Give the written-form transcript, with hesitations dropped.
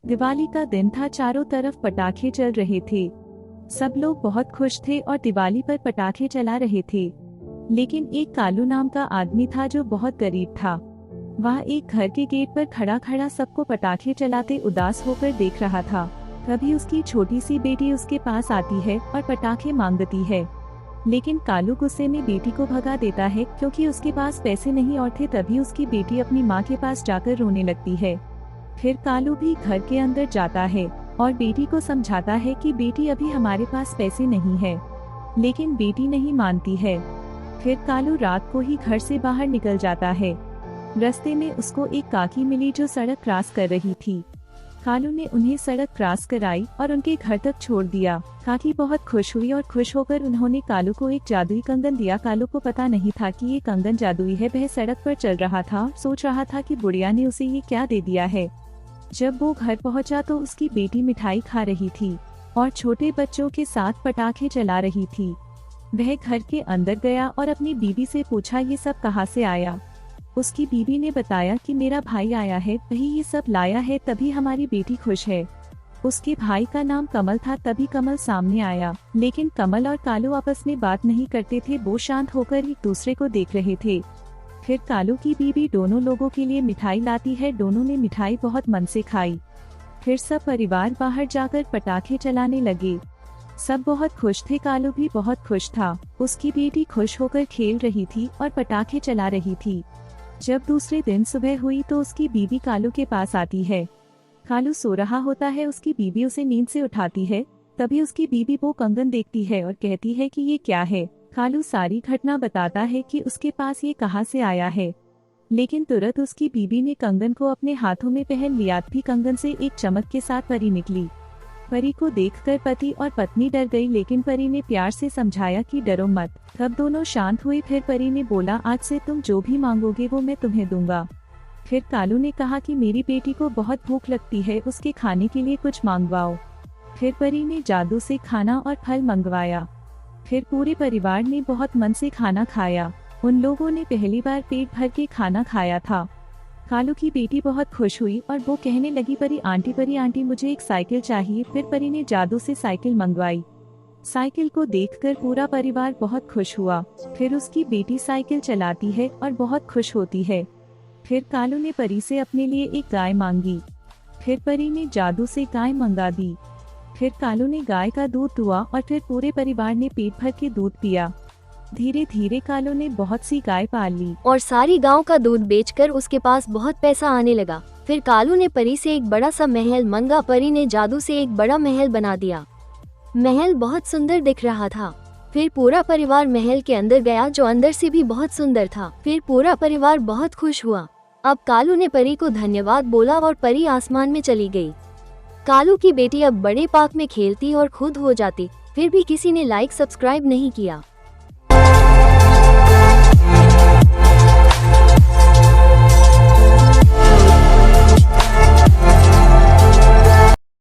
दिवाली का दिन था, चारों तरफ पटाखे चल रहे थे। सब लोग बहुत खुश थे और दिवाली पर पटाखे चला रहे थे। लेकिन एक कालू नाम का आदमी था जो बहुत गरीब था। वह एक घर के गेट पर खड़ा खड़ा सबको पटाखे चलाते उदास होकर देख रहा था। तभी उसकी छोटी सी बेटी उसके पास आती है और पटाखे मांगती है। लेकिन कालू गुस्से में बेटी को भगा देता है क्योंकि उसके पास पैसे नहीं और थे। तभी उसकी बेटी अपनी माँ के पास जाकर रोने लगती है। फिर कालू भी घर के अंदर जाता है और बेटी को समझाता है कि बेटी अभी हमारे पास पैसे नहीं है। लेकिन बेटी नहीं मानती है। फिर कालू रात को ही घर से बाहर निकल जाता है। रास्ते में उसको एक काकी मिली जो सड़क क्रॉस कर रही थी। कालू ने उन्हें सड़क क्रॉस कराई और उनके घर तक छोड़ दिया। काकी बहुत खुश हुई और खुश होकर उन्होंने कालू को एक जादुई कंगन दिया। कालू को पता नहीं था कि ये कंगन जादुई है। वह सड़क पर चल रहा था, सोच रहा था कि बुढ़िया ने उसे ये क्या दे दिया है। जब वो घर पहुंचा तो उसकी बेटी मिठाई खा रही थी और छोटे बच्चों के साथ पटाखे चला रही थी। वह घर के अंदर गया और अपनी बीवी से पूछा, ये सब कहाँ से आया। उसकी बीवी ने बताया कि मेरा भाई आया है, वही ये सब लाया है, तभी हमारी बेटी खुश है। उसके भाई का नाम कमल था। तभी कमल सामने आया। लेकिन कमल और कालू आपस में बात नहीं करते थे, वो शांत होकर एक दूसरे को देख रहे थे। फिर कालू की बीवी दोनों लोगों के लिए मिठाई लाती है। दोनों ने मिठाई बहुत मन से खाई। फिर सब परिवार बाहर जाकर पटाखे चलाने लगे। सब बहुत खुश थे, कालू भी बहुत खुश था। उसकी बेटी खुश होकर खेल रही थी और पटाखे चला रही थी। जब दूसरे दिन सुबह हुई तो उसकी बीवी कालू के पास आती है। कालू सो रहा होता है, उसकी बीवी उसे नींद से उठाती है। तभी उसकी बीवी वो कंगन देखती है और कहती है कि ये क्या है। कालू सारी घटना बताता है कि उसके पास ये कहाँ से आया है। लेकिन तुरंत उसकी बीवी ने कंगन को अपने हाथों में पहन लिया। भी कंगन से एक चमक के साथ परी निकली। परी को देखकर पति और पत्नी डर गई, लेकिन परी ने प्यार से समझाया कि डरो मत। तब दोनों शांत हुए। फिर परी ने बोला, आज से तुम जो भी मांगोगे वो मैं तुम्हें दूंगा। फिर कालू ने कहा कि मेरी बेटी को बहुत भूख लगती है, उसके खाने के लिए कुछ मांगवाओ। फिर परी ने जादू से खाना और फल मंगवाया। फिर पूरे परिवार ने बहुत मन से खाना खाया। उन लोगों ने पहली बार पेट भर के खाना खाया था। कालू की बेटी बहुत खुश हुई और वो कहने लगी, परी आंटी मुझे एक साइकिल चाहिए। फिर परी ने जादू से साइकिल मंगवाई। साइकिल को देखकर पूरा परिवार बहुत खुश हुआ। फिर उसकी बेटी साइकिल चलाती है और बहुत खुश होती है। फिर कालू ने परी से अपने लिए एक गाय मांगी। फिर परी ने जादू से गाय मंगा दी। फिर कालू ने गाय का दूध दुआ और फिर पूरे परिवार ने पेट भर के दूध पिया। धीरे धीरे कालू ने बहुत सी गाय पाल ली और सारी गांव का दूध बेचकर उसके पास बहुत पैसा आने लगा। फिर कालू ने परी से एक बड़ा सा महल मांगा। परी ने जादू से एक बड़ा महल बना दिया। महल बहुत सुंदर दिख रहा था। फिर पूरा परिवार महल के अंदर गया, जो अंदर से भी बहुत सुंदर था। फिर पूरा परिवार बहुत खुश हुआ। अब कालू ने परी को धन्यवाद बोला और परी आसमान में चली गई। कालू की बेटी अब बड़े पार्क में खेलती और खुद हो जाती। फिर भी किसी ने लाइक सब्सक्राइब नहीं किया।